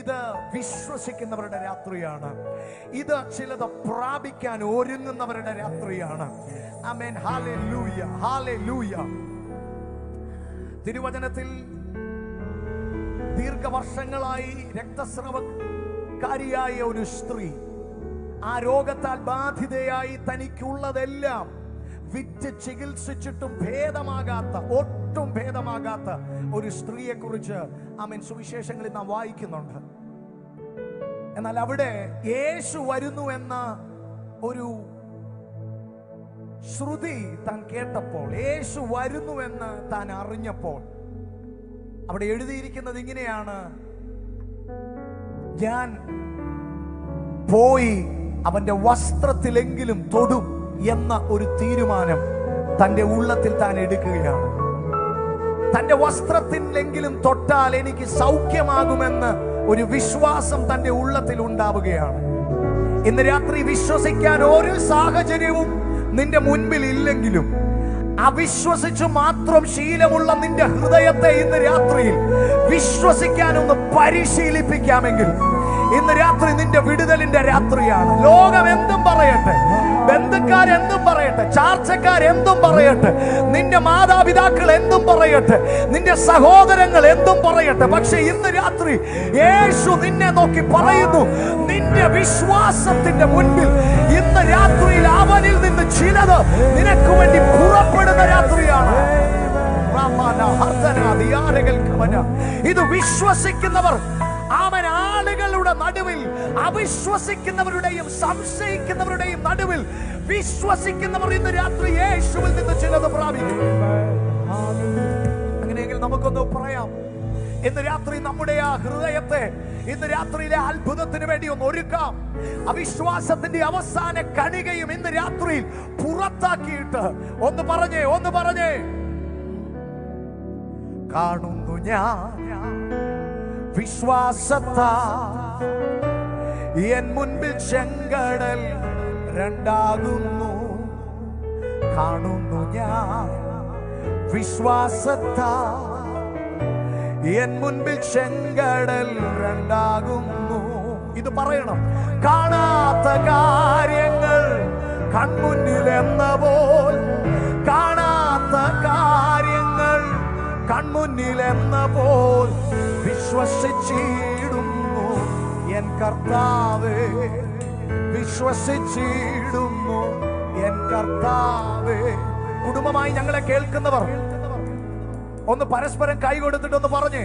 ഇത് വിശ്വസിക്കുന്നവരുടെ രാത്രിയാണ്. ഇത് ചിലത് പ്രാപിക്കാൻ ഒരുങ്ങുന്നവരുടെ രാത്രിയാണ്. ആമേൻ. Hallelujah, hallelujah. തിരുവചനത്തിൽ ദീർഘവർഷങ്ങളായി രക്തസ്രവക്കാരിയായ ഒരു സ്ത്രീ, ആ രോഗത്താൽ ബാധിതയായി തനിക്കുള്ളതെല്ലാം വിറ്റ് ചികിത്സിച്ചിട്ടും ഒട്ടും ഭേദമാകാത്ത ഒരു സ്ത്രീയെ കുറിച്ച് ആമേൻ സുവിശേഷങ്ങളിൽ നാം വായിക്കുന്നുണ്ട്. എന്നാൽ അവിടെ യേശു വരുന്നു എന്ന ഒരു ശ്രുതി താൻ കേട്ടപ്പോൾ, യേശു വരുന്നു എന്ന് താൻ അറിഞ്ഞപ്പോൾ, അവിടെ എഴുതിയിരിക്കുന്നത് ഇങ്ങനെയാണ്: ഞാൻ പോയി അവന്റെ വസ്ത്രത്തിലെങ്കിലും തൊടും എന്ന ഒരു തീരുമാനം തന്റെ ഉള്ളത്തിൽ താൻ എടുക്കുകയാണ്. തന്റെ വസ്ത്രത്തിലെങ്കിലും തൊട്ടാൽ എനിക്ക് സൗഖ്യമാകുമെന്ന് ഒരു വിശ്വാസം തന്റെ ഉള്ളത്തിൽ ഉണ്ടാവുകയാണ്. ഇന്ന് രാത്രി വിശ്വസിക്കാൻ ഒരു സാഹചര്യവും നിന്റെ മുൻപിൽ ഇല്ലെങ്കിലും, അവിശ്വസിച്ചു മാത്രം ശീലമുള്ള നിന്റെ ഹൃദയത്തെ ഇന്ന് രാത്രിയിൽ വിശ്വസിക്കാനൊന്ന് പരിശീലിപ്പിക്കാമെങ്കിൽ ഇന്ന് രാത്രി നിന്റെ വിടുതലിന്റെ രാത്രിയാണ്. ലോകം എന്തും പറയട്ടെ, ബന്ധുക്കാരെന്തും പറയട്ടെ, ചാർച്ചക്കാരെന്തും പറയട്ടെ, നിന്റെ മാതാപിതാക്കൾ എന്തും പറയട്ടെ, നിന്റെ സഹോദരങ്ങൾ എന്തും പറയട്ടെ, പക്ഷെ ഇന്ന് രാത്രി യേശു നിന്നെ നോക്കി പറയുന്നു, നിന്റെ വിശ്വാസത്തിന്റെ മുൻപിൽ ഇന്ന് രാത്രിയിൽ അവനിൽ നിന്ന് ചിലത് നിനക്ക് വേണ്ടി പുറപ്പെടുന്ന രാത്രിയാണ്. ഇത് വിശ്വസിക്കുന്നവർ, അവൻ ആളുകളുടെ നടുവിൽ, അവിശ്വസിക്കുന്നവരുടെയും സംശയിക്കുന്നവരുടെയും നടുവിൽ വിശ്വസിക്കുന്നവർ ഇന്ന് രാത്രി യേശുവിൽ നിന്ന് ചിലത് പ്രാപിക്കും. അങ്ങനെയെങ്കിൽ നമുക്കൊന്ന് പറയാം, ഇന്ന് രാത്രി നമ്മുടെ ആ ഹൃദയത്തെ ഇന്ന് രാത്രിയിലെ അത്ഭുതത്തിന് വേണ്ടി ഒന്ന് ഒരുക്കാം. അവിശ്വാസത്തിന്റെ അവസാന കണികയും ഇന്ന് രാത്രിയിൽ പുറത്താക്കിയിട്ട് ഒന്ന് പറഞ്ഞേ കാണുന്നു ഞാൻ വിശ്വാസത്താൽ എൻ മുൻപിൽ ചെങ്കടൽ രണ്ടാകുന്നു. കാണുന്നു ഞാൻ വിശ്വാസത്താൽ എൻ മുൻപിൽ ചെങ്കടൽ രണ്ടാകുന്നു. ഇത് പറയണം. കാണാത്ത കാര്യങ്ങൾ കൺമുന്നിൽ എന്ന പോൽ, കാണാത്ത കാര്യങ്ങൾ കൺമുന്നിൽ എന്ന പോൽ വിശ്വസിച്ചിടുന്നു എൻ കർത്താവേ, വിശ്വസിച്ചിടുന്നു എൻ കർത്താവേ. കുടുംബമായി ഞങ്ങളെ കേൾക്കുന്നവർ ഒന്ന് പരസ്പരം കൈ കൊടുത്തിട്ടൊന്ന് പറഞ്ഞേ,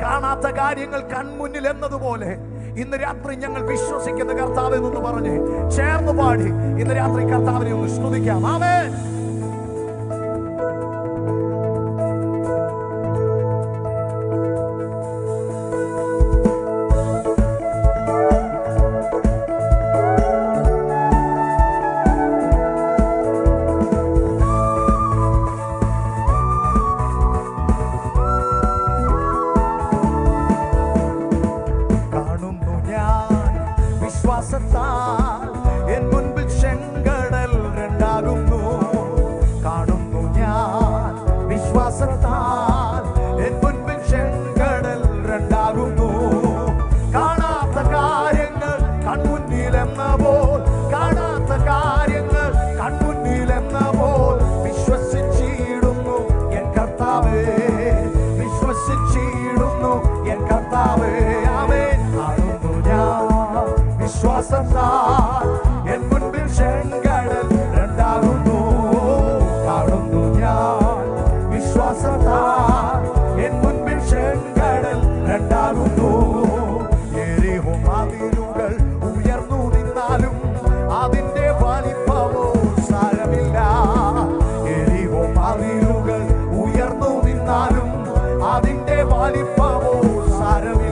കാണാത്ത കാര്യങ്ങൾ കൺമുന്നിൽ എന്നതുപോലെ ഇന്ന് രാത്രി ഞങ്ങൾ വിശ്വസിക്കുന്ന കർത്താവെ എന്ന് പറഞ്ഞേ, ചേർന്ന് പാടി ഇന്ന് രാത്രി കർത്താവിനെ ഒന്ന് സ്തുതിക്കാം. ആമേൻ. എൻ മുൻപിൽ ചെങ്കടൽ രണ്ടാകുന്നു. കാണുന്നു ഞാൻ വിശ്വാസത്താൽ എൻ മുൻപിൽ ചെങ്കടൽ രണ്ടാകുന്നു. കാണാത്ത കാര്യങ്ങൾ കൺമുന്നിൽ എന്ന പോൽ, കാണാത്ത കാര്യങ്ങൾ കൺമുന്നിൽ എന്ന പോൽ വിശ്വസിച്ചിടുന്നു എൻ കർത്താവേ, വിശ്വസിച്ചിടുന്നു എൻ കർത്താവേ. ആമേൻ. കാണുന്നു ഞാൻ വിശ്വാസത്താൽ എൻ മുൻപിൽ ചെങ്കടൽ രണ്ടാകുന്നു. കാണുന്നു ഞാൻ വിശ്വാസത്താൽ എൻ മുൻപിൽ ചെങ്കടൽ രണ്ടാകുന്നു. യെരിഹോ മതിലുകൾ ഉയർന്നു നിന്നാലും അതിന്റെ വലിപ്പമോ സാരമില്ല. യെരിഹോ മതിലുകൾ ഉയർന്നു നിന്നാലും അതിന്റെ വലിപ്പമോ സാരമില്ല.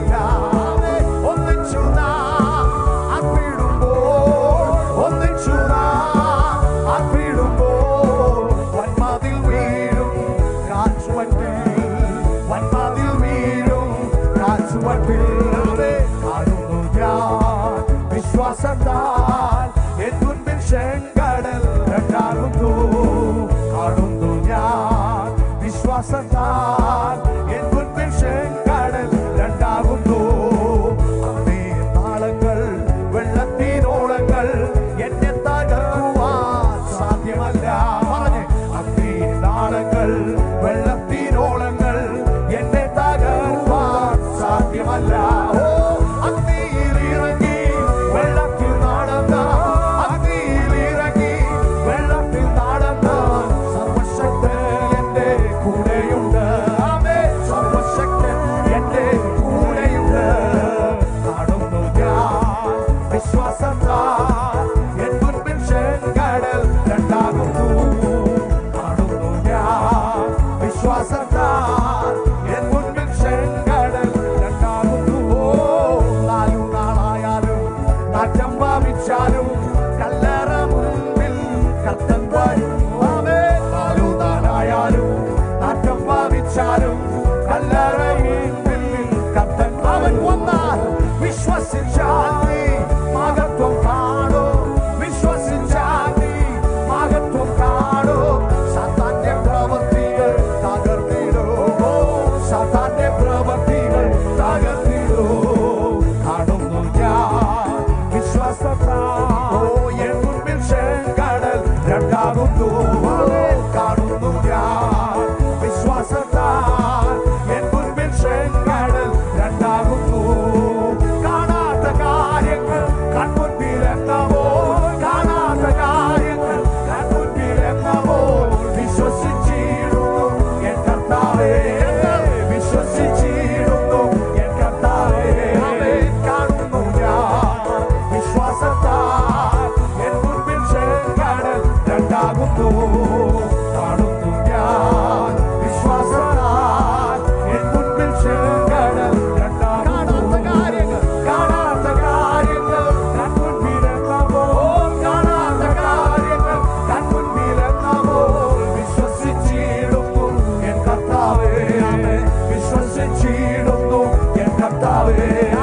വിശ്വാസത്താൽ എൻ മുൻപിൽ ചെങ്കടൽ രണ്ടാകുന്നു. കാണുന്നു ഞാൻ വിശ്വാസത്താൽ എൻ മുൻപിൽ ചെങ്കടൽ രണ്ടാകുന്നു. കർത്താവേ